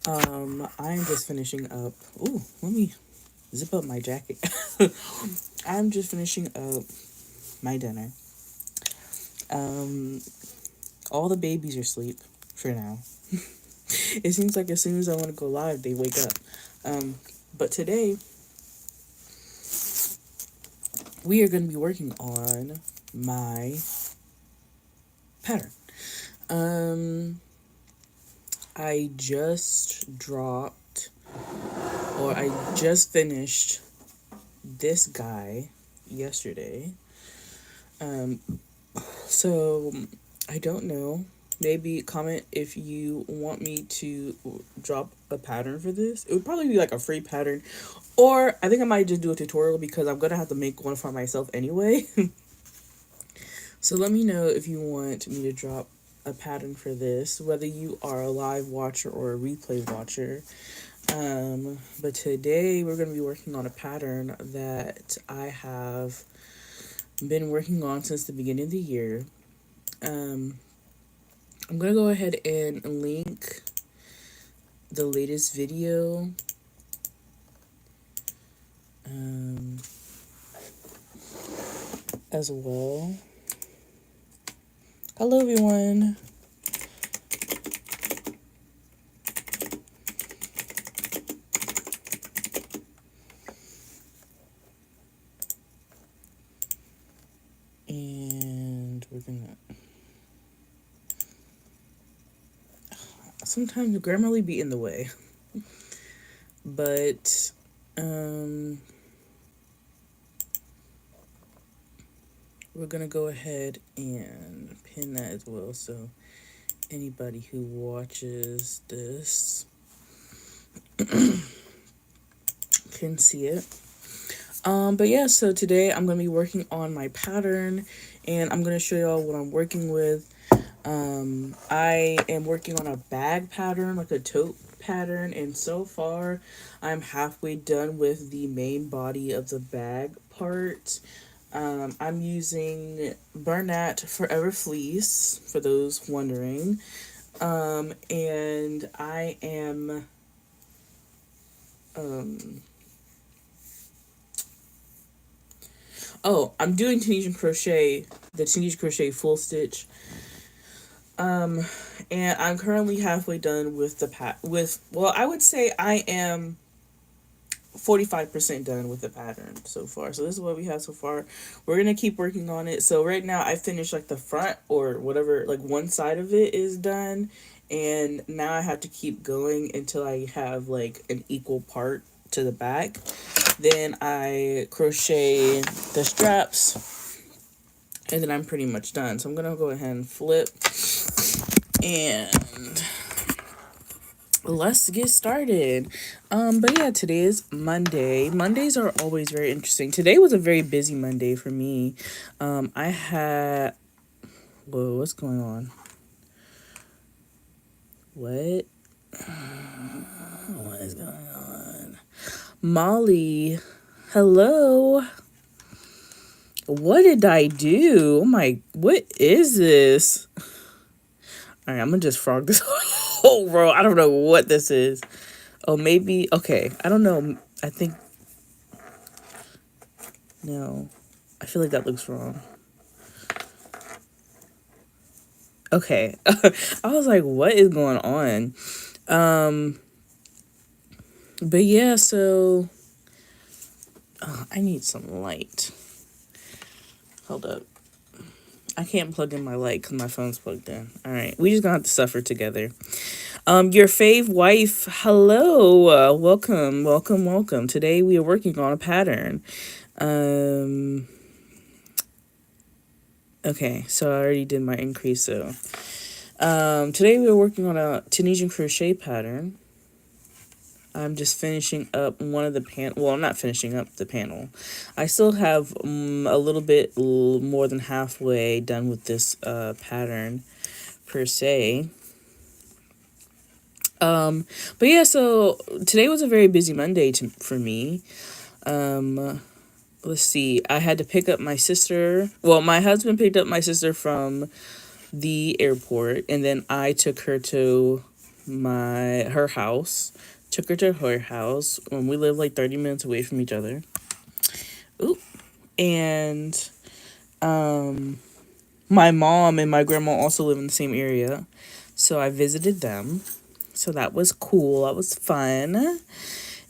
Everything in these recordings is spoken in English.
I'm just finishing up. Ooh, let me zip up my jacket. I'm just finishing up my dinner. Um, all the babies are asleep for now. It seems like as soon as I want to go live, they wake up. Um, but today we are going to be working on my pattern. Um, I just dropped, or I just finished this guy yesterday. Um, so I don't know. Maybe comment if you want me to drop a pattern for this. It would probably be like a free pattern, or I think I might just do a tutorial because I'm gonna have to make one for myself anyway. So let me know if you want me to drop a pattern for this, whether you are a live watcher or a replay watcher. But today we're going to be working on a pattern that I have been working on since the beginning of the year. I'm going to go ahead and link the latest video as well. Hello, everyone. And we're gonna sometimes Grammarly be in the way, but we're gonna go ahead and pin that as well, so anybody who watches this can see it. But yeah, so today I'm gonna be working on my pattern, and I'm gonna show y'all what I'm working with. I am working on a bag pattern, like a tote pattern, and so far I'm halfway done with the main body of the bag part. I'm using Bernat Forever Fleece, for those wondering. And I am I'm doing Tunisian crochet, the Tunisian crochet full stitch. And I'm currently halfway done with I would say I am 45% done with the pattern so far. So this is what we have so far. We're gonna keep working on it. So right now I finished like the front, or whatever, like one side of it is done, and now I have to keep going until I have like an equal part to the back. Then I crochet the straps, and then I'm pretty much done. So I'm gonna go ahead and flip, and let's get started. But yeah, today is Monday. Mondays are always very interesting. Today was a very busy Monday for me. I had, whoa, what's going on? What is going on? Molly, hello. What did I do? Oh my, what is this? All right, I'm gonna just frog this whole row. I don't know what this is. Oh, maybe, okay, I don't know. I think, no, I feel like that looks wrong. Okay. I was like, what is going on? But yeah, so I need some light. Hold up. I can't plug in my light because my phone's plugged in. All right, we just gonna have to suffer together. Your fave wife, hello, welcome. Today we are working on a pattern. Okay, so I already did my increase. So, today we are working on a Tunisian crochet pattern. I'm just finishing up one of the well, I'm not finishing up the panel. I still have a little bit more than halfway done with this pattern per se. But yeah, so today was a very busy Monday for me. Let's see, I had to pick up my sister. Well, my husband picked up my sister from the airport, and then I took her to her house. Took her to her house when we live like 30 minutes away from each other. Ooh. And my mom and my grandma also live in the same area. So I visited them. So that was cool. That was fun.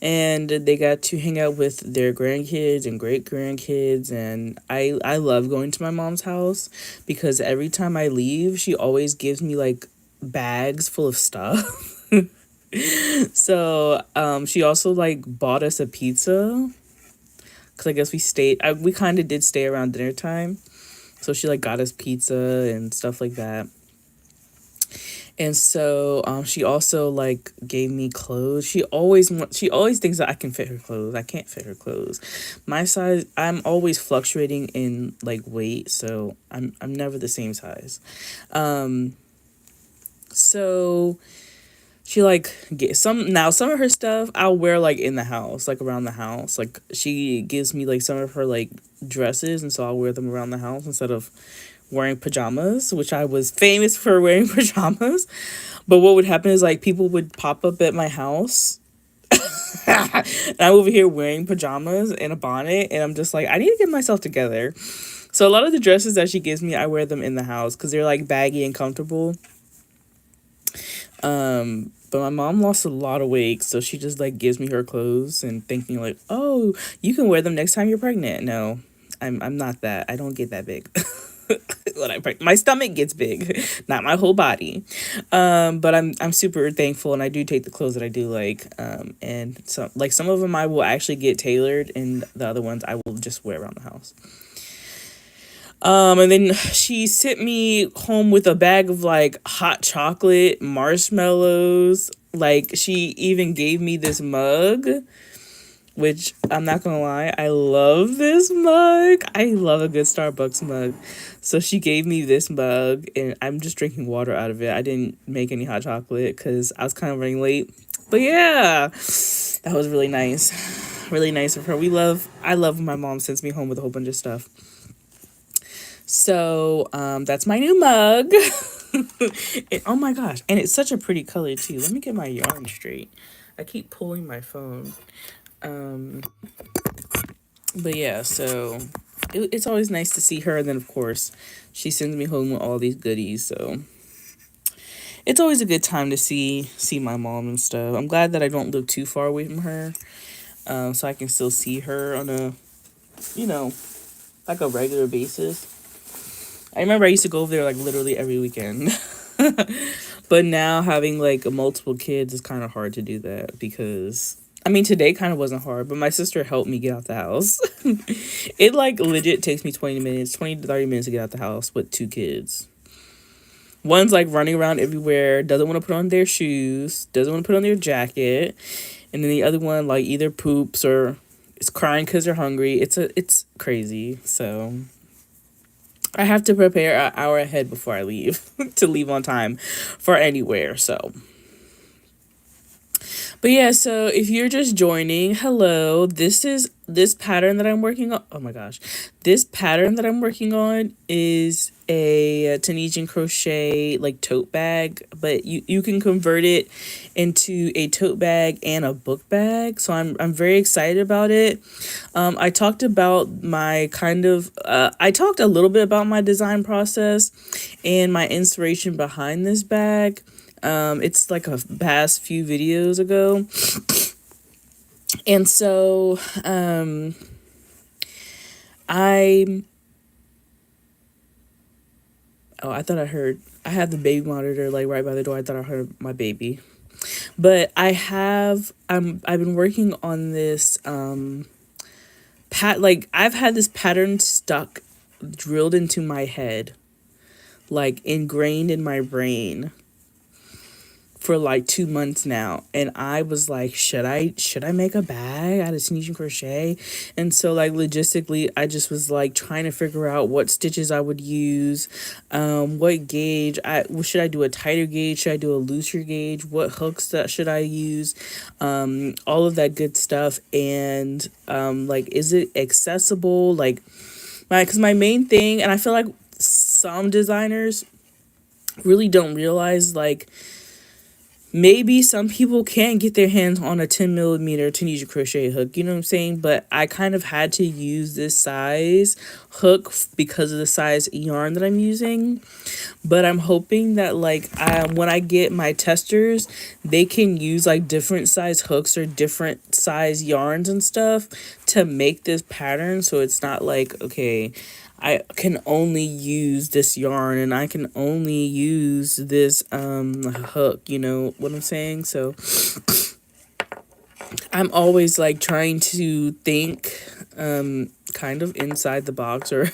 And they got to hang out with their grandkids and great grandkids. And I love going to my mom's house because every time I leave, she always gives me like bags full of stuff. So she also like bought us a pizza because I guess we kind of did stay around dinner time. So she like got us pizza and stuff like that. And so she also like gave me clothes. She always thinks that I can fit her clothes. I can't fit her clothes. My size, I'm always fluctuating in like weight, so I'm never the same size. So she like get some of her stuff I'll wear like in the house, like around the house. Like she gives me like some of her like dresses, and so I'll wear them around the house instead of wearing pajamas, which I was famous for wearing pajamas. But what would happen is like people would pop up at my house and I'm over here wearing pajamas and a bonnet, and I'm just like, I need to get myself together. So a lot of the dresses that she gives me, I wear them in the house because they're like baggy and comfortable. But my mom lost a lot of weight, so she just like gives me her clothes and thinking like, oh, you can wear them next time you're pregnant. No, I'm not that. I don't get that big. When my stomach gets big, not my whole body. But I'm super thankful, and I do take the clothes that I do like. And so like some of them I will actually get tailored, and the other ones I will just wear around the house. And then she sent me home with a bag of like hot chocolate, marshmallows. Like she even gave me this mug, which I'm not gonna lie, I love this mug. I love a good Starbucks mug. So she gave me this mug, and I'm just drinking water out of it. I didn't make any hot chocolate because I was kind of running late. But yeah, that was really nice. Really nice of her. I love when my mom sends me home with a whole bunch of stuff. So that's my new mug. Oh my gosh, and it's such a pretty color too. Let me get my yarn straight. I keep pulling my phone. But yeah, so it's always nice to see her. And then of course she sends me home with all these goodies, so it's always a good time to see my mom and stuff. I'm glad that I don't live too far away from her, so I can still see her on a, like a regular basis. I remember I used to go over there like literally every weekend. But now having like multiple kids is kind of hard to do that because I mean today kind of wasn't hard, but my sister helped me get out the house. It like legit takes me 20 to 30 minutes to get out the house with two kids. One's like running around everywhere, doesn't want to put on their shoes, doesn't want to put on their jacket, and then the other one like either poops or is crying because they're hungry. It's crazy. So I have to prepare an hour ahead before I leave to leave on time for anywhere. So, but yeah, so if you're just joining, hello, this pattern that I'm working on. Oh my gosh. This pattern that I'm working on is a Tunisian crochet like tote bag, but you can convert it into a tote bag and a book bag. So I'm very excited about it. I talked about my I talked a little bit about my design process and my inspiration behind this bag. It's like a past few videos ago. And so, I had the baby monitor like right by the door. I thought I heard my baby. But I've been working on this, I've had this pattern stuck, drilled into my head, like ingrained in my brain for like 2 months now, and I was like, should I make a bag out of Tunisian crochet? And so like logistically I just was like trying to figure out what stitches I would use, what gauge should I do, a tighter gauge, should I do a looser gauge, what hooks that should I use, all of that good stuff. And like, is it accessible? Like because my main thing, and I feel like some designers really don't realize, like maybe some people can't get their hands on a 10 millimeter Tunisia crochet hook, you know what I'm saying? But I kind of had to use this size hook because of the size yarn that I'm using. But I'm hoping that like when I get my testers, they can use like different size hooks or different size yarns and stuff to make this pattern, so it's not like, okay, I can only use this yarn and I can only use this hook, you know what I'm saying? So I'm always like trying to think kind of inside the box, or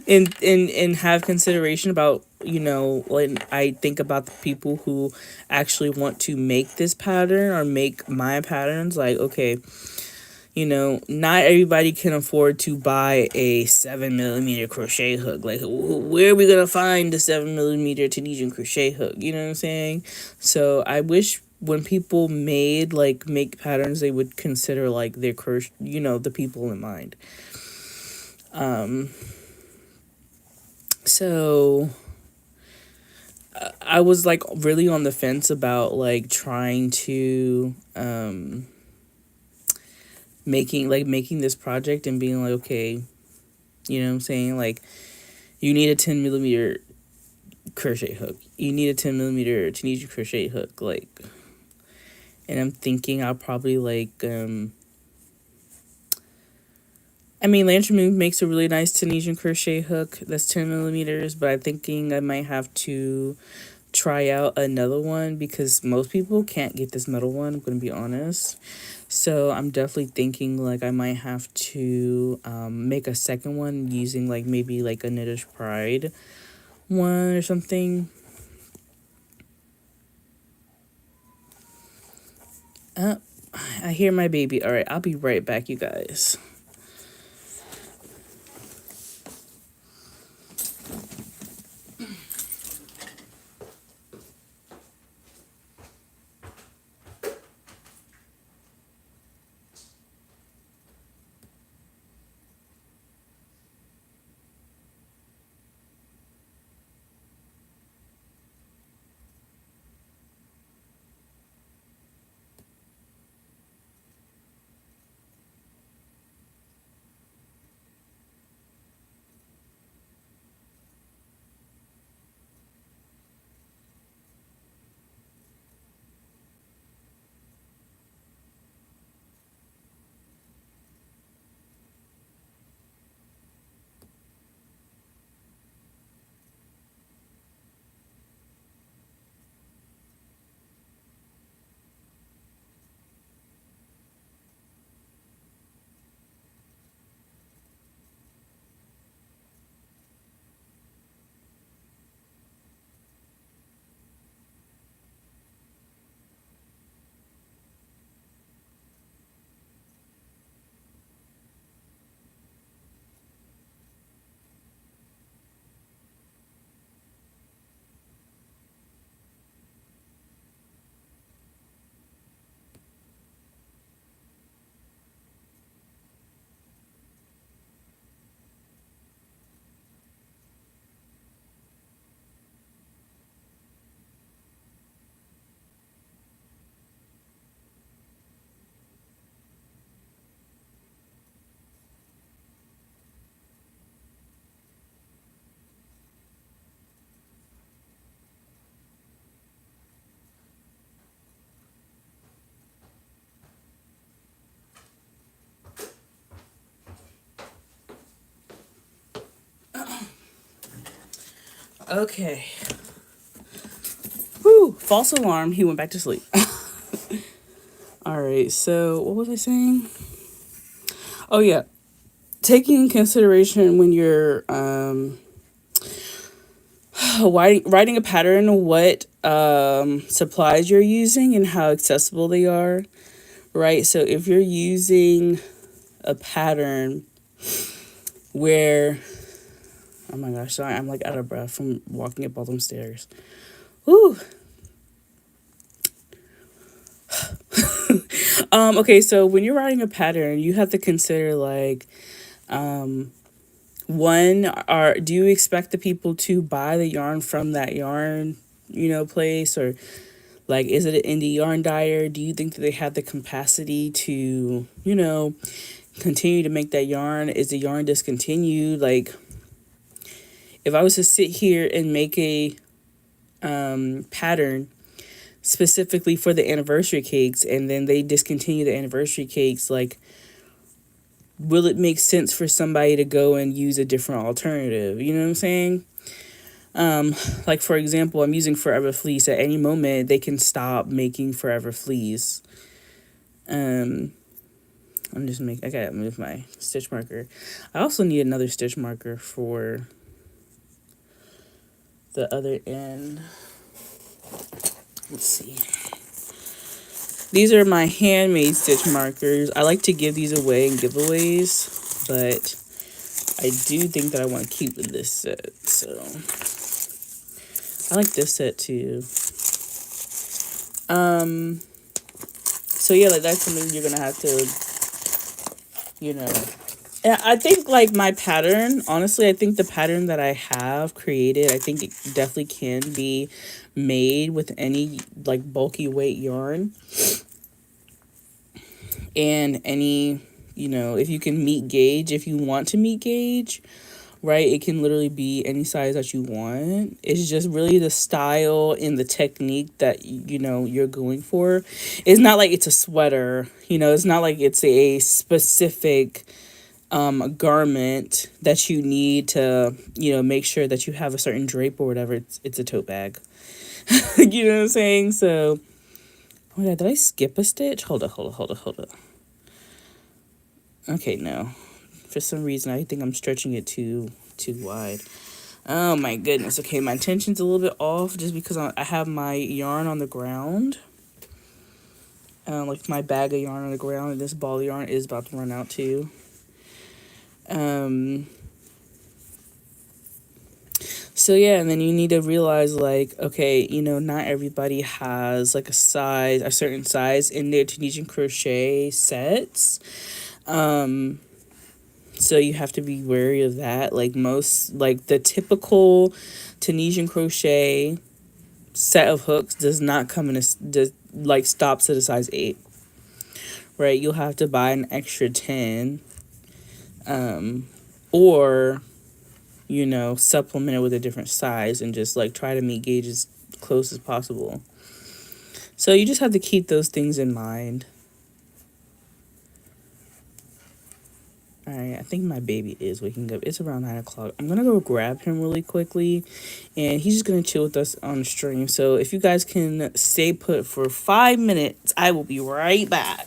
and have consideration about, you know, when I think about the people who actually want to make this pattern or make my patterns. Like, okay, you know, not everybody can afford to buy a 7 millimeter crochet hook. Like, where are we gonna find the 7 millimeter Tunisian crochet hook? You know what I'm saying? So I wish when people make patterns, they would consider like their you know, the people in mind. So I was like really on the fence about like trying to making this project and being like, okay, you know what I'm saying? Like, you need a 10 millimeter crochet hook. You need a 10 millimeter Tunisian crochet hook. Like, and I'm thinking I'll probably like, I mean, Lantern Moon makes a really nice Tunisian crochet hook that's 10 millimeters, but I'm thinking I might have to try out another one because most people can't get this metal one, I'm going to be honest. So I'm definitely thinking like I might have to make a second one using like maybe like a Knitter's Pride one or something. I hear my baby. All right, I'll be right back, you guys. Okay. Whew, false alarm. He went back to sleep. All right, so what was I saying? Oh, yeah. Taking in consideration when you're writing a pattern, what supplies you're using and how accessible they are, right? So if you're using a pattern where, oh my gosh, sorry, I'm like out of breath from walking up all them stairs. Woo. Okay, so when you're writing a pattern, you have to consider like, one, do you expect the people to buy the yarn from that yarn, you know, place, or Like, is it an indie yarn dyer? Do you think that they have the capacity to, you know, continue to make that yarn? Is the yarn discontinued? Like, if I was to sit here and make a pattern specifically for the anniversary cakes, and then they discontinue the anniversary cakes, like, will it make sense for somebody to go and use a different alternative? You know what I'm saying? Like, for example, I'm using Forever Fleece. At any moment, they can stop making Forever Fleece. I gotta move my stitch marker. I also need another stitch marker for the other end. Let's see. These are my handmade stitch markers. I like to give these away in giveaways, but I do think that I want to keep this set. So I like this set too. So yeah, like, that's something you're gonna have to, you know. And I think, like, my pattern, honestly, I think the pattern that I have created, I think it definitely can be made with any, like, bulky weight yarn. And any, you know, if you can meet gauge, if you want to meet gauge, right, it can literally be any size that you want. It's just really the style and the technique that, you know, you're going for. It's not like it's a sweater, you know, it's not like it's a specific garment that you need to, you know, make sure that you have a certain drape or whatever. It's a tote bag. You know what I'm saying? So, oh my god, did I skip a stitch? Hold up. Okay, no. For some reason, I think I'm stretching it too wide. Oh my goodness. Okay, my tension's a little bit off just because I have my yarn on the ground. Like, my bag of yarn on the ground, and this ball of yarn is about to run out too. So yeah, and then you need to realize, like, okay, you know, not everybody has like a certain size in their Tunisian crochet sets. So you have to be wary of that. Like, the typical Tunisian crochet set of hooks does not come in stops at a size 8. Right? You'll have to buy an extra 10. Or, you know, supplement it with a different size and just, like, try to meet gauge as close as possible. So you just have to keep those things in mind. All right, I think my baby is waking up. It's around 9 o'clock. I'm going to go grab him really quickly, and he's just going to chill with us on the stream. So if you guys can stay put for 5 minutes, I will be right back.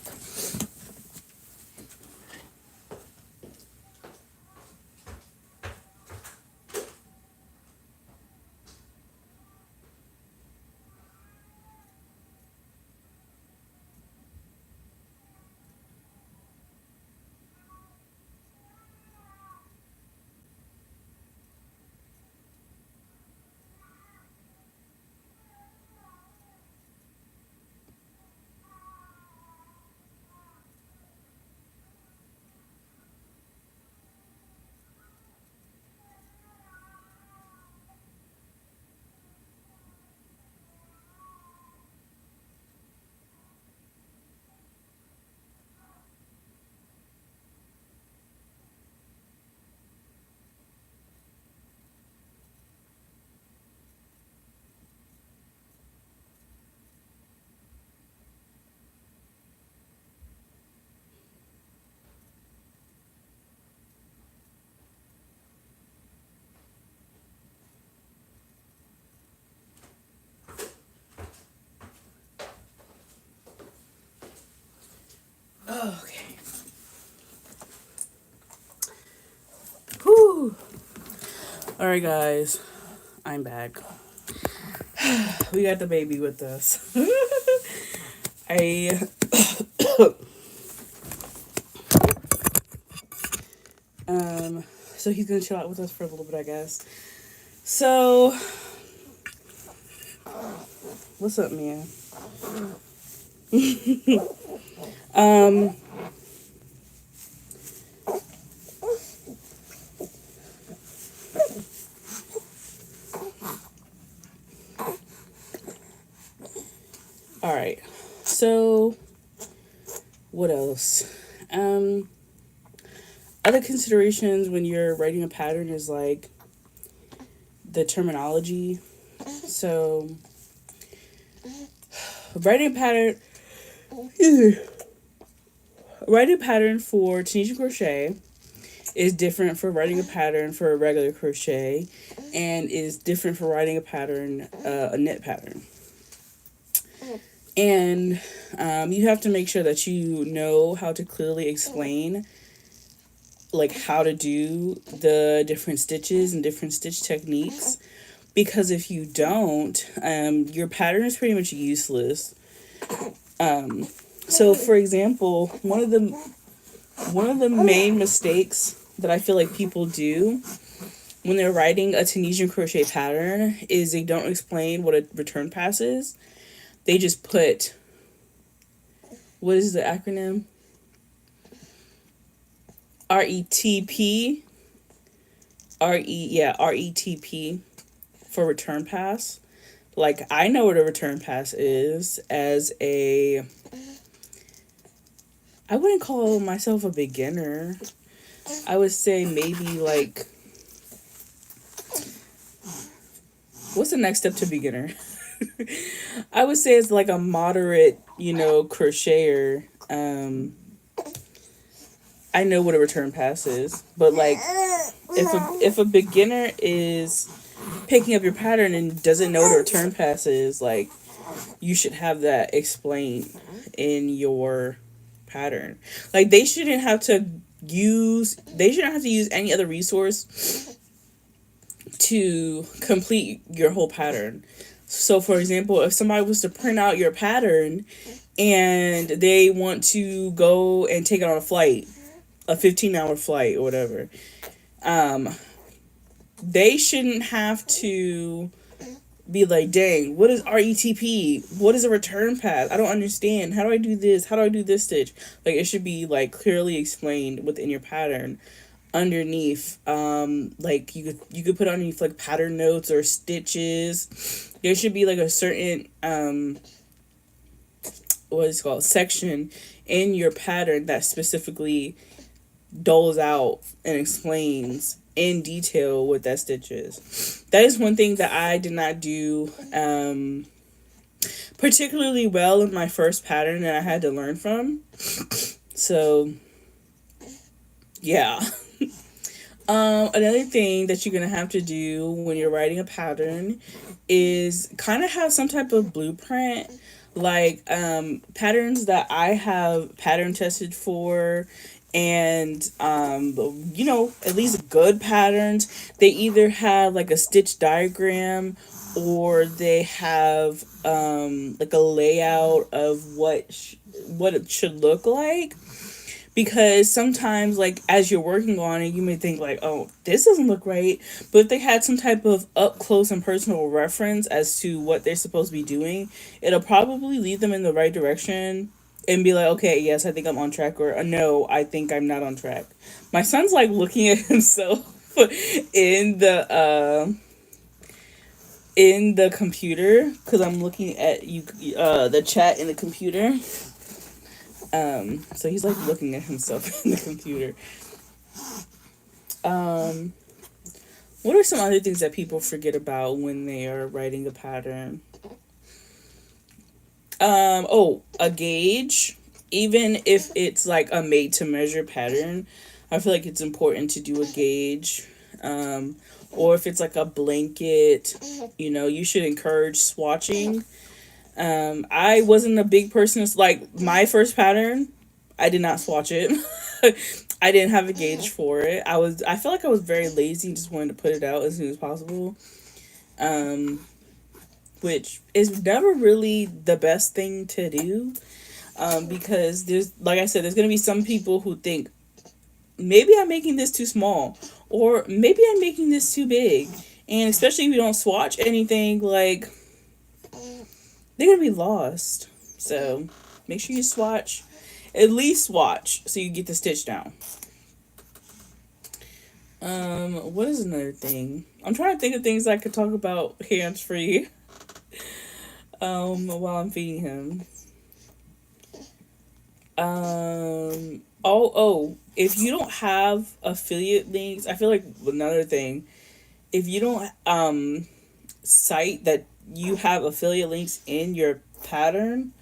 Okay. Whew. All right, guys. I'm back. We got the baby with us. So he's gonna chill out with us for a little bit, I guess. So, what's up, Mia? So what else? Um, Other considerations when you're writing a pattern is like the terminology. So writing a pattern, writing a pattern for Tunisian crochet is different for writing a pattern for a regular crochet, and is different for writing a pattern, a knit pattern. And you have to make sure that you know how to clearly explain like how to do the different stitches and different stitch techniques, because if you don't, your pattern is pretty much useless. So for example, one of the main mistakes that I feel like people do when they're writing a Tunisian crochet pattern is they don't explain what a return pass is. They just put, what is the acronym? RETP. RETP for return pass. Like, I know what a return pass is as a, I wouldn't call myself a beginner. I would say maybe like, what's the next step to beginner? I would say it's like a moderate, crocheter. I know what a return pass is, but like, if a beginner is picking up your pattern and doesn't know what a return pass is, like, you should have that explained in your pattern. Like, they shouldn't have to use any other resource to complete your whole pattern. So for example, if somebody was to print out your pattern and they want to go and take it on a flight, a 15-hour flight or whatever, they shouldn't have to be like, dang, what is RETP? What is a return pass? I don't understand. How do I do this? How do I do this stitch? Like, it should be like clearly explained within your pattern. Underneath, like you could put underneath like pattern notes or stitches. There should be like a certain what is it called, section in your pattern that specifically doles out and explains in detail what that stitch is. That is one thing that I did not do particularly well in my first pattern that I had to learn from. So yeah. Another thing that you're gonna have to do when you're writing a pattern is kind of have some type of blueprint. Like, patterns that I have pattern tested for, and at least good patterns, they either have like a stitch diagram, or they have like a layout of what it should look like. Because sometimes, like, as you're working on it, you may think like, oh, this doesn't look right. But if they had some type of up close and personal reference as to what they're supposed to be doing, it'll probably lead them in the right direction and be like, okay, yes, I think I'm on track, or no, I think I'm not on track. My son's like looking at himself in the computer, because I'm looking at the chat in the computer. So he's like looking at himself in the computer. What are some other things that people forget about when they are writing a pattern? A gauge. Even if it's like a made to measure pattern, I feel like it's important to do a gauge. Or if it's like a blanket, you should encourage swatching. I wasn't a big person. Like, my first pattern, I did not swatch it. I didn't have a gauge for it. I felt like I was very lazy and just wanted to put it out as soon as possible. Which is never really the best thing to do. Because like I said, there's going to be some people who think, maybe I'm making this too small, or maybe I'm making this too big. And especially if you don't swatch anything, like, they're going to be lost. So make sure you swatch. At least swatch so you get the stitch down. What is another thing? I'm trying to think of things I could talk about hands-free while I'm feeding him. If you don't have affiliate links, I feel like another thing, if you don't cite that you have affiliate links in your pattern,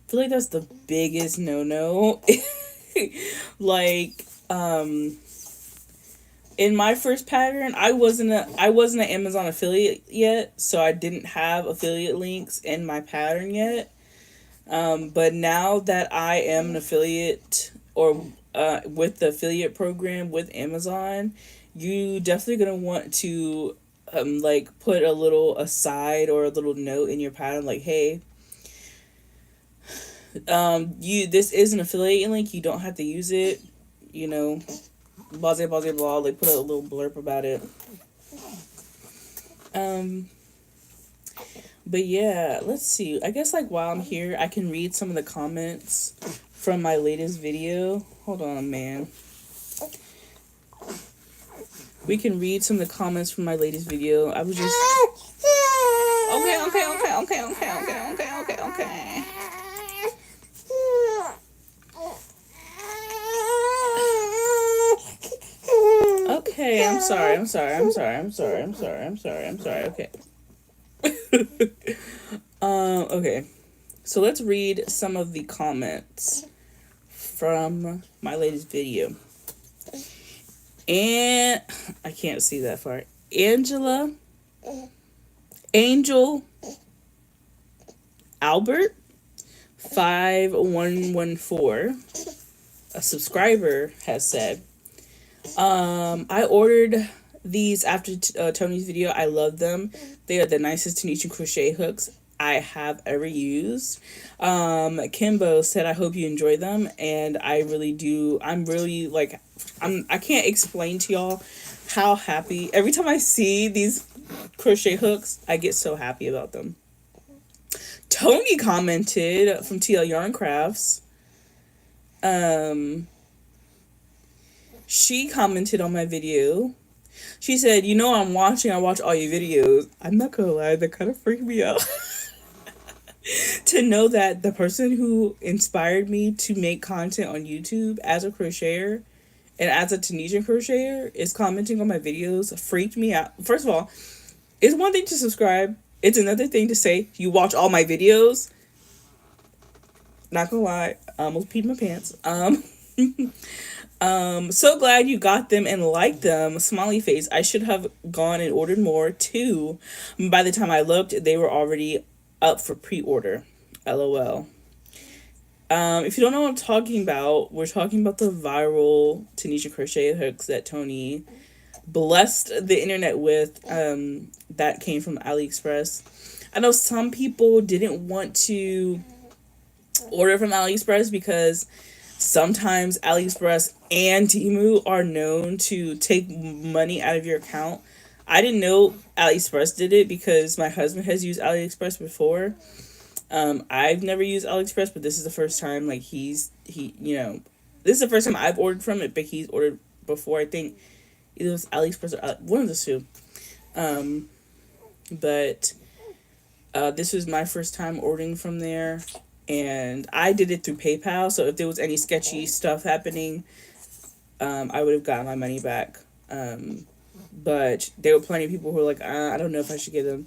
I feel like that's the biggest no. Like, in my first pattern, I wasn't an Amazon affiliate yet, so I didn't have affiliate links in my pattern yet. But now that I am an affiliate, or with the affiliate program with Amazon, you definitely gonna want to like put a little aside or a little note in your pattern, like, hey, you this is an affiliate link, you don't have to use it, you know, blah blah blah blah. Like, put a little blurb about it. Um, but yeah, let's see. I guess, like, while I'm here, I can read some of the comments from my latest video. Hold on, man. We can read some of the comments from my latest video. I was just okay. Okay, I'm sorry. Okay. Okay. So let's read some of the comments from my latest video. And I can't see that far. Angel Albert 5114, a subscriber, has said, I ordered these after Tony's video. I love them. They are the nicest Tunisian crochet hooks I have ever used. Kimbo said, I hope you enjoy them, and I really do. I'm really, like, I can't explain to y'all how happy every time I see these crochet hooks. I get so happy about them. Tony commented from TL Yarn Crafts. She commented on my video. She said, I watch all your videos. I'm not gonna lie, that kind of freaked me out. To know that the person who inspired me to make content on YouTube as a crocheter and as a Tunisian crocheter is commenting on my videos freaked me out. First of all, it's one thing to subscribe. It's another thing to say you watch all my videos. Not gonna lie, I almost peed my pants. So glad you got them and liked them. Smiley face. I should have gone and ordered more too. By the time I looked, they were already up for pre-order. LOL. If you don't know what I'm talking about, we're talking about the viral Tunisian crochet hooks that Tony blessed the internet with. That came from AliExpress. I know some people didn't want to order from AliExpress because sometimes AliExpress and Temu are known to take money out of your account. I didn't know AliExpress did it because my husband has used AliExpress before. I've never used AliExpress, but this is the first time, like, this is the first time I've ordered from it, but he's ordered before. I think it was AliExpress or one of the two. But this was my first time ordering from there, and I did it through PayPal, so if there was any sketchy stuff happening, I would have gotten my money back. But there were plenty of people who were like, I don't know if I should get them.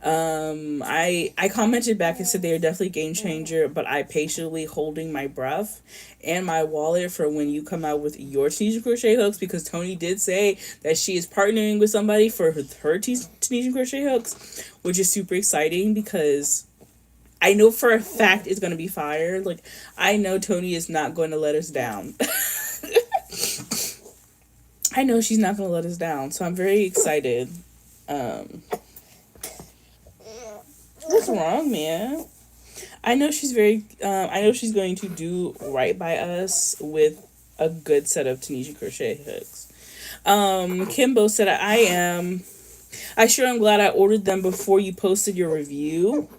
I commented back and said they are definitely game changer, but I patiently holding my breath and my wallet for when you come out with your Tunisian crochet hooks, because Tony did say that she is partnering with somebody for her Tunisian crochet hooks, which is super exciting because I know for a fact it's going to be fire. Like, I know Tony is not going to let us down. I know she's not going to let us down, so I'm very excited. What's wrong, man? I know she's going to do right by us with a good set of Tunisian crochet hooks. Kimbo said, I sure am glad I ordered them before you posted your review.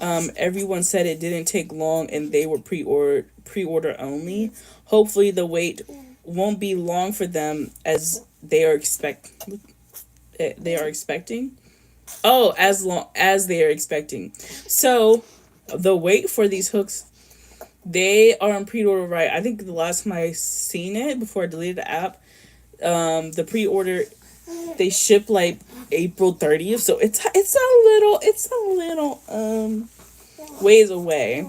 Everyone said it didn't take long and they were pre-order only. Hopefully the wait won't be long for them as they are expecting. Oh, as long as they are expecting. So the wait for these hooks They are on pre-order, right? I think the last time I seen it before I deleted the app, the pre-order, they ship like April 30th, so it's a little ways away.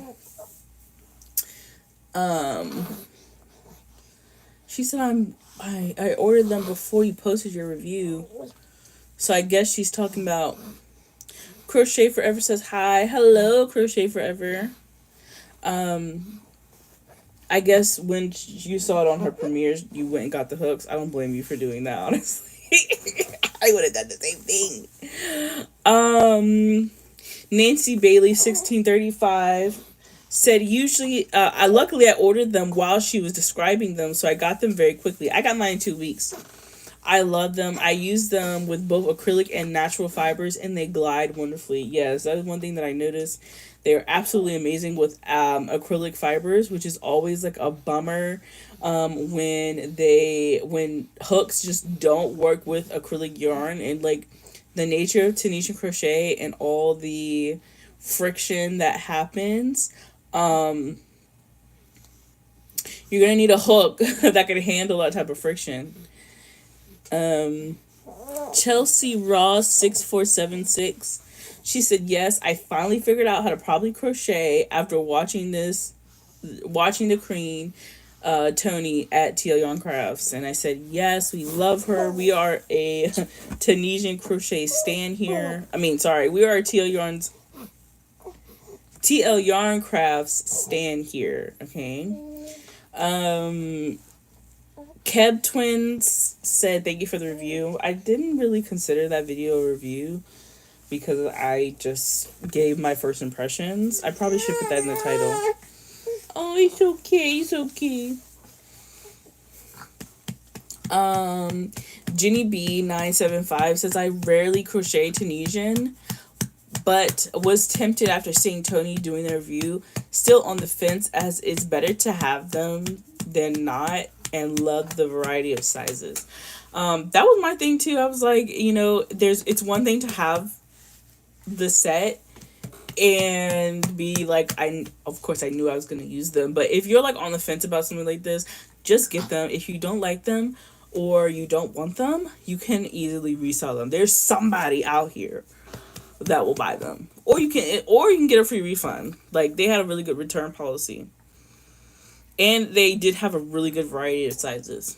Um, she said I ordered them before you posted your review, so I guess she's talking about Crochet Forever says hi, hello Crochet Forever. Um, I guess when you saw it on her premieres, you went and got the hooks. I don't blame you for doing that, honestly. I would have done the same thing. Nancy Bailey 1635 said usually I luckily I ordered them while she was describing them, so I got them very quickly. I got mine in 2 weeks. I love them. I use them with both acrylic and natural fibers, and they glide wonderfully. Yes, that is one thing that I noticed. They're absolutely amazing with acrylic fibers, which is always like a bummer when hooks just don't work with acrylic yarn, and like the nature of Tunisian crochet and all the friction that happens. Um, you're gonna need a hook that can handle that type of friction. Um, Chelsea Ross 6476. She said, "Yes, I finally figured out how to properly crochet after watching the Queen, Tony at TL Yarn Crafts." And I said, "Yes, we love her. We are a Tunisian crochet stan here. I mean, sorry, we are a TL Yarn Crafts stan here. Okay." Um, Keb Twins said, "Thank you for the review. I didn't really consider that video a review because I just gave my first impressions. I probably should put that in the title." Oh, it's okay. It's okay. Jenny B 975 says, "I rarely crochet Tunisian, but was tempted after seeing Tony doing the review. Still on the fence as it's better to have them than not, and love the variety of sizes." That was my thing too. I was like, it's one thing to have the set and be like, of course I knew I was going to use them, but if you're like on the fence about something like this, just get them. If you don't like them or you don't want them, you can easily resell them. There's somebody out here that will buy them, or you can get a free refund. Like, they had a really good return policy, and they did have a really good variety of sizes.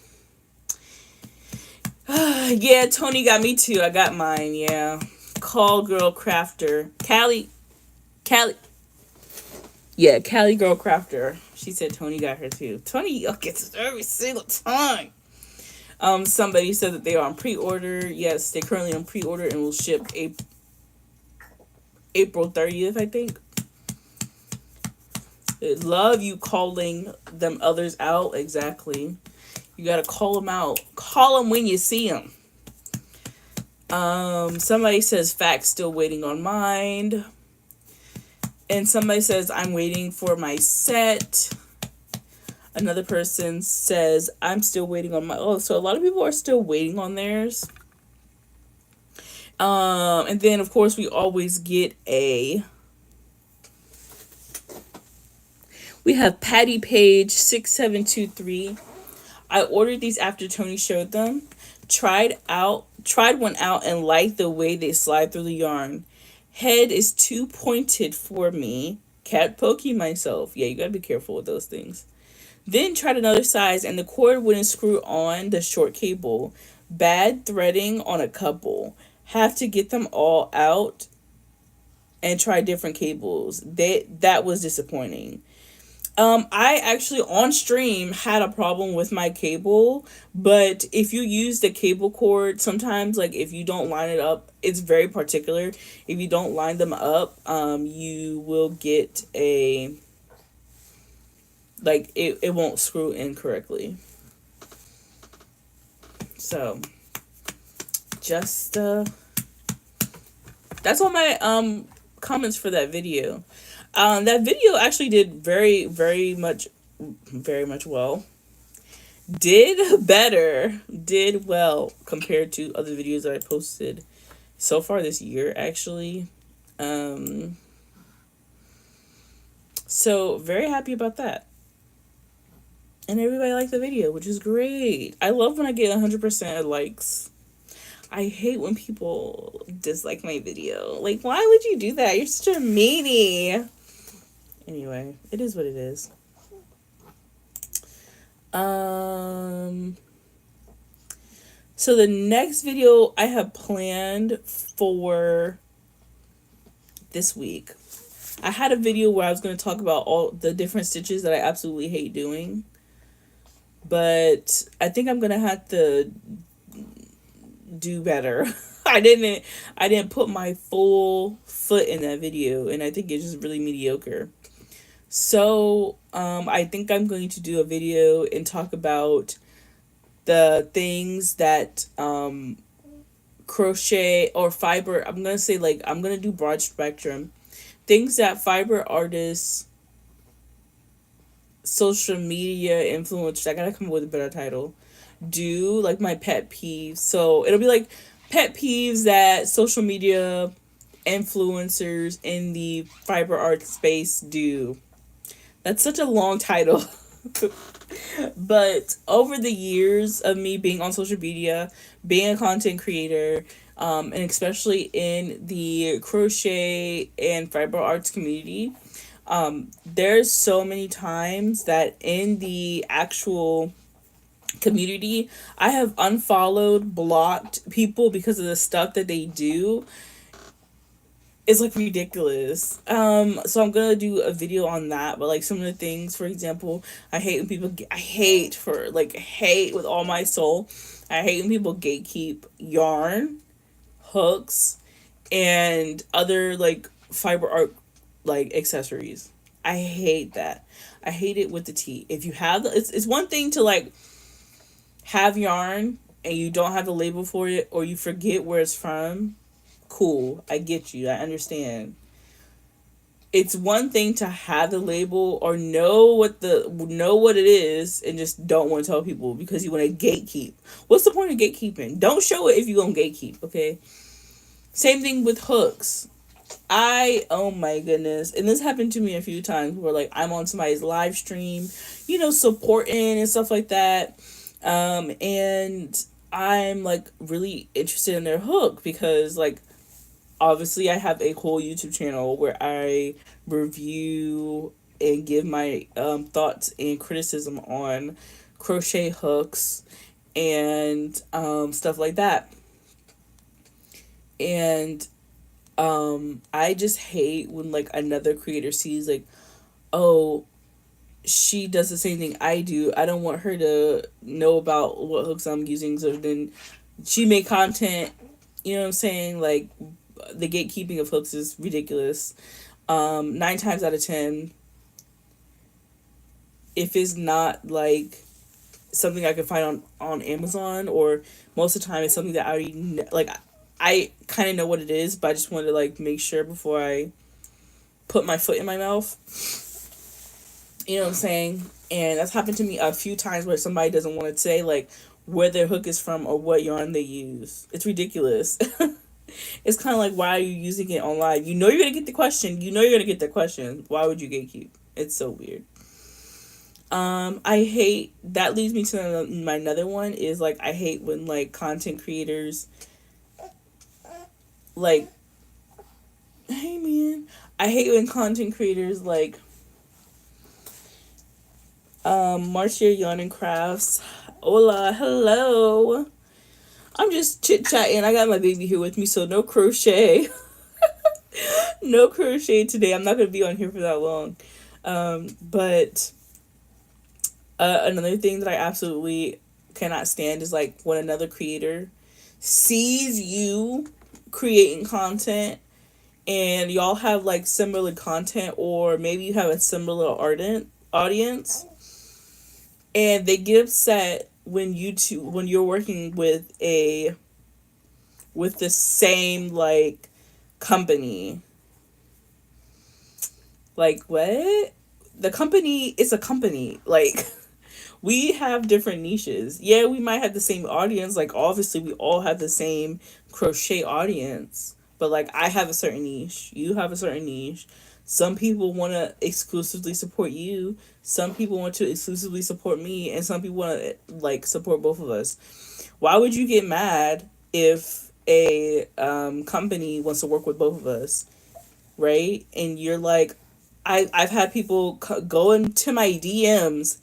Yeah, Tony got me too. I got mine. Yeah, Call Girl Crafter, Callie. Yeah, Callie Girl Crafter. She said Tony got her too. Tony gets it every single time. Somebody said that they are on pre-order. Yes, they're currently on pre-order and will ship April 30th, I think. Love you calling them others out. Exactly. You gotta call them out. Call them when you see them. Somebody says facts, still waiting on mine. And somebody says I'm waiting for my set. Another person says I'm still waiting on my. Oh, so a lot of people are still waiting on theirs. And then of course we always get we have Patty Page 6723. I ordered these after Tony showed them. Tried one out and liked the way they slide through the yarn. Head is too pointed for me. Kept poking myself. Yeah, you gotta be careful with those things. Then tried another size and the cord wouldn't screw on the short cable. Bad threading on a couple. Have to get them all out and try different cables. That was disappointing. I actually on stream had a problem with my cable, but if you use the cable cord, sometimes like if you don't line it up, it's very particular. If you don't line them up, you will get it won't screw in correctly. So just that's all my comments for that video. That video actually did very, very much well. Did well compared to other videos that I posted so far this year, actually. So very happy about that. And everybody liked the video, which is great. I love when I get 100% likes. I hate when people dislike my video. Like, why would you do that? You're such a meanie. Anyway, it is what it is. Um, so the next video I have planned for this week, I had a video where I was going to talk about all the different stitches that I absolutely hate doing. But I think I'm going to have to do better. I didn't put my full foot in that video, and I think it's just really mediocre. So, I think I'm going to do a video and talk about the things that crochet or fiber, I'm going to say, like, I'm going to do broad spectrum things that fiber artists, social media influencers, I gotta come up with a better title, do, like my pet peeves. So it'll be like pet peeves that social media influencers in the fiber art space do. That's such a long title. But over the years of me being on social media, being a content creator, and especially in the crochet and fiber arts community, there's so many times that in the actual community, I have unfollowed, blocked people because of the stuff that they do. It's like ridiculous. So I'm gonna do a video on that. But like some of the things, for example, I hate when people. I hate for like hate with all my soul. I hate when people gatekeep yarn, hooks, and other like fiber art like accessories. I hate that. I hate it with the T. If you have it's one thing to like have yarn and you don't have the label for it or you forget where it's from. Cool, I get you. I understand. It's one thing to have the label or know what it is and just don't want to tell people because you want to gatekeep. What's the point of gatekeeping? Don't show it if you gonna gatekeep, okay? Same thing with hooks. Oh my goodness, and this happened to me a few times where like I'm on somebody's live stream, supporting and stuff like that, and I'm like really interested in their hook because like obviously I have a whole YouTube channel where I review and give my thoughts and criticism on crochet hooks and stuff like that. And I just hate when like another creator sees like, oh, she does the same thing I do. I don't want her to know about what hooks I'm using. So then she made content, you know what I'm saying? Like the gatekeeping of hooks is ridiculous. 9 times out of 10, if it's not like something I can find on Amazon, or most of the time it's something that I already like I kind of know what it is, but I just wanted to like make sure before I put my foot in my mouth. You know what I'm saying? And that's happened to me a few times where somebody doesn't want to say like where their hook is from or what yarn they use. It's ridiculous. It's kind of like, why are you using it online? You know you're gonna get the question. You know you're gonna get the question. Why would you gatekeep? It's so weird. I hate that leads me to my another one is like I hate when like content creators like, hey man, I hate when content creators like Marcia Yarn and Crafts. Hola, hello. I'm just chit chatting. I got my baby here with me, so no crochet. No crochet today. I'm not gonna be on here for that long. But another thing that I absolutely cannot stand is like when another creator sees you creating content and y'all have like similar content, or maybe you have a similar audience, and they get upset when you're working with the same like company. Like what? The company is a company. Like we have different niches. Yeah, we might have the same audience. Like obviously we all have the same crochet audience. But like I have a certain niche. You have a certain niche. Some people want to exclusively support you. Some people want to exclusively support me, and some people want to like support both of us. Why would you get mad if a company wants to work with both of us, right? And you're like, I've had people go into my DMs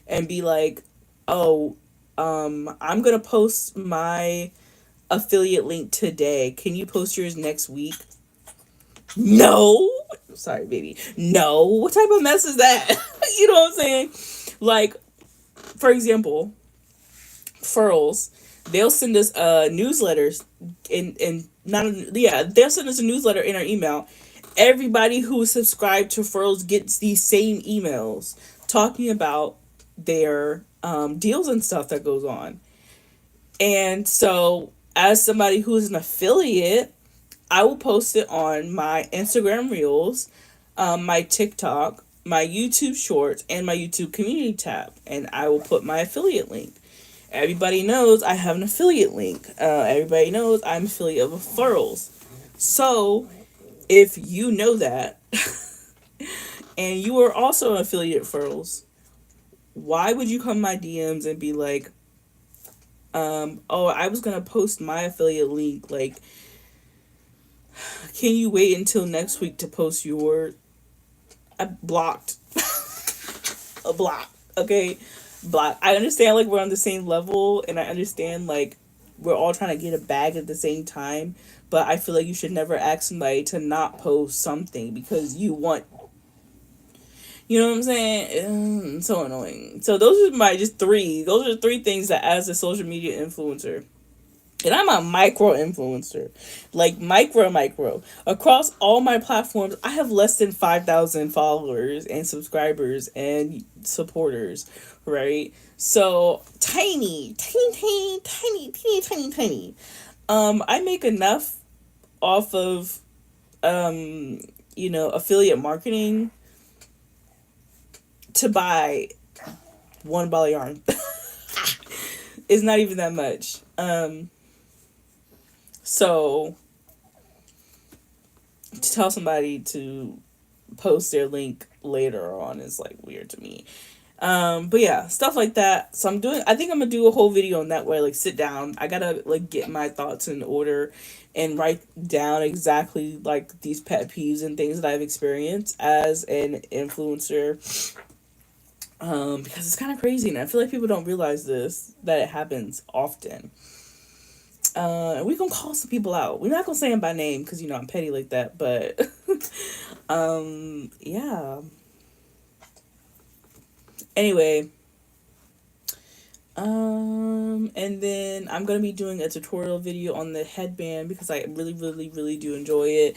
and be like, "Oh, I'm gonna post my affiliate link today. Can you post yours next week?" No, sorry, baby. No, what type of mess is that? You know what I'm saying? Like, for example, furls. They'll send us newsletters in not yeah, they'll send us a newsletter in our email. Everybody who is subscribed to furls gets these same emails talking about their deals and stuff that goes on. And so, as somebody who is an affiliate, I will post it on my Instagram Reels, my TikTok, my YouTube Shorts, and my YouTube Community tab. And I will put my affiliate link. Everybody knows I have an affiliate link. Everybody knows I'm affiliate of Furls. So, if you know that, and you are also an affiliate Furls, why would you come my DMs and be like, oh, I was gonna post my affiliate link. Like, can you wait until next week to post your? I blocked. A block. Okay, block. I understand like we're on the same level, and I understand like we're all trying to get a bag at the same time. But I feel like you should never ask somebody to not post something because you want. You know what I'm saying? So annoying. So those are my just three. Those are three things that as a social media influencer. And I'm a micro influencer, like micro. Across all my platforms, I have less than 5,000 followers and subscribers and supporters, right? So tiny. I make enough off of, affiliate marketing to buy one ball of yarn. It's not even that much. So to tell somebody to post their link later on is like weird to me. But yeah, stuff like that. So I think I'm gonna do a whole video on that, where like sit down. I gotta like get my thoughts in order and write down exactly like these pet peeves and things that I've experienced as an influencer. Because it's kind of crazy, and I feel like people don't realize that it happens often. We gonna call some people out. We're not gonna say them by name because I'm petty like that. But, yeah. Anyway, and then I'm gonna be doing a tutorial video on the headband because I really, really, really do enjoy it.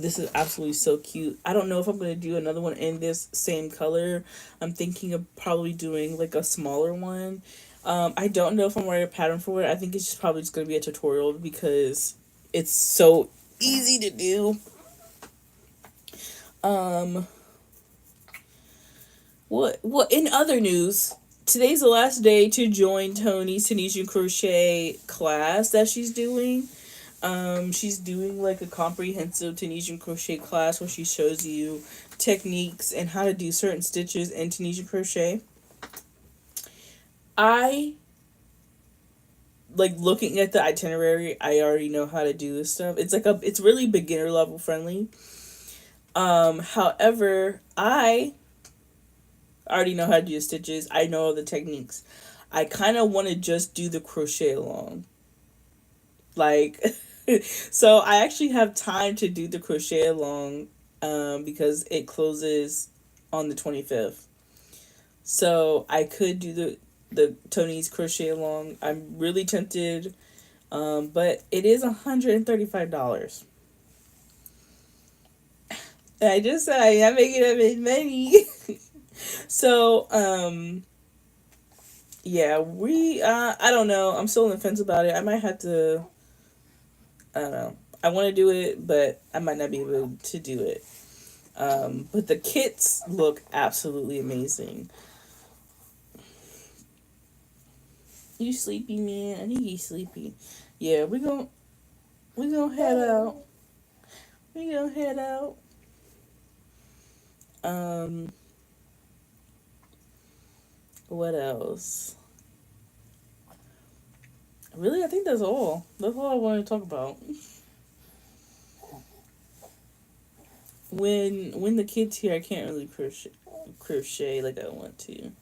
This is absolutely so cute. I don't know if I'm gonna do another one in this same color. I'm thinking of probably doing like a smaller one. I don't know if I'm writing a pattern for it. I think it's just probably just gonna be a tutorial because it's so easy to do. What in other news? Today's the last day to join Tony's Tunisian crochet class that she's doing. She's doing like a comprehensive Tunisian crochet class where she shows you techniques and how to do certain stitches in Tunisian crochet. I like looking at the itinerary. I already know how to do this stuff. It's really beginner level friendly. However, I already know how to do stitches. I know all the techniques. I kind of want to just do the crochet along. Like, so I actually have time to do the crochet along because it closes on the 25th. So I could do the Tony's crochet along. I'm really tempted, but it is $135. I just said I'm not making that much money. So, yeah, I don't know. I'm still on the fence about it. I might have to, I don't know. I want to do it, but I might not be able to do it. But the kits look absolutely amazing. You sleepy, man? I think he's sleepy. Yeah, we gonna head out. We gonna head out. Um, what else? Really, I think that's all. That's all I wanted to talk about. When the kids here, I can't really crochet like I want to.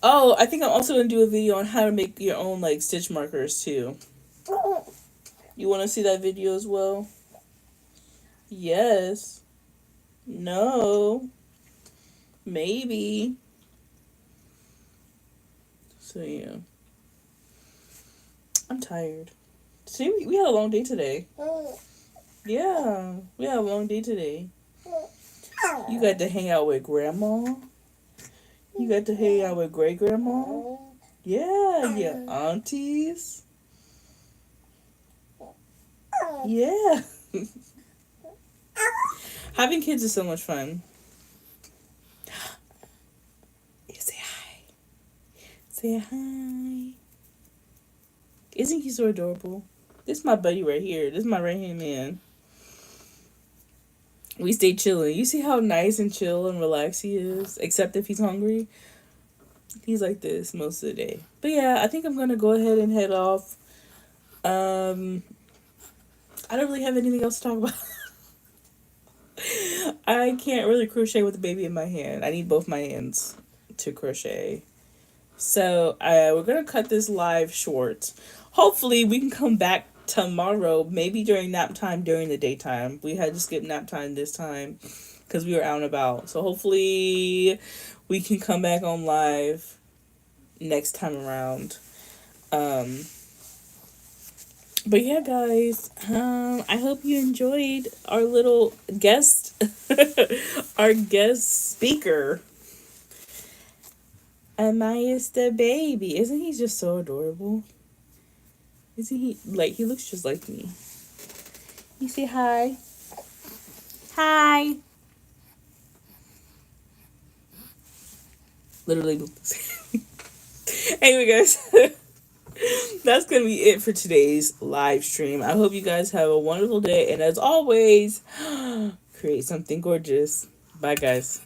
Oh, I think I'm also gonna do a video on how to make your own like stitch markers too. You want to see that video as well? Yes. No. Maybe. So yeah, I'm tired. See, we had a long day today. Yeah, we had a long day today. You got to hang out with grandma. You got to hang out with great grandma. Yeah, yeah, aunties. Yeah. Having kids is so much fun. You say hi. Say hi. Isn't he so adorable? This is my buddy right here. This is my right hand man. We stay chilling. You see how nice and chill and relaxed he is? Except if he's hungry. He's like this most of the day. But yeah, I think I'm gonna go ahead and head off. I don't really have anything else to talk about. I can't really crochet with the baby in my hand. I need both my hands to crochet. So we're gonna cut this live short. Hopefully we can come back tomorrow, maybe during nap time during the daytime. We had to skip nap time this time because we were out and about. So hopefully we can come back on live next time around. But yeah, guys, I hope you enjoyed our little guest, our guest speaker. Amaya's the baby. Isn't he just so adorable? Isn't he, like, he looks just like me. You say hi. Hi. Literally. Anyway, guys. That's going to be it for today's live stream. I hope you guys have a wonderful day. And as always, create something gorgeous. Bye, guys.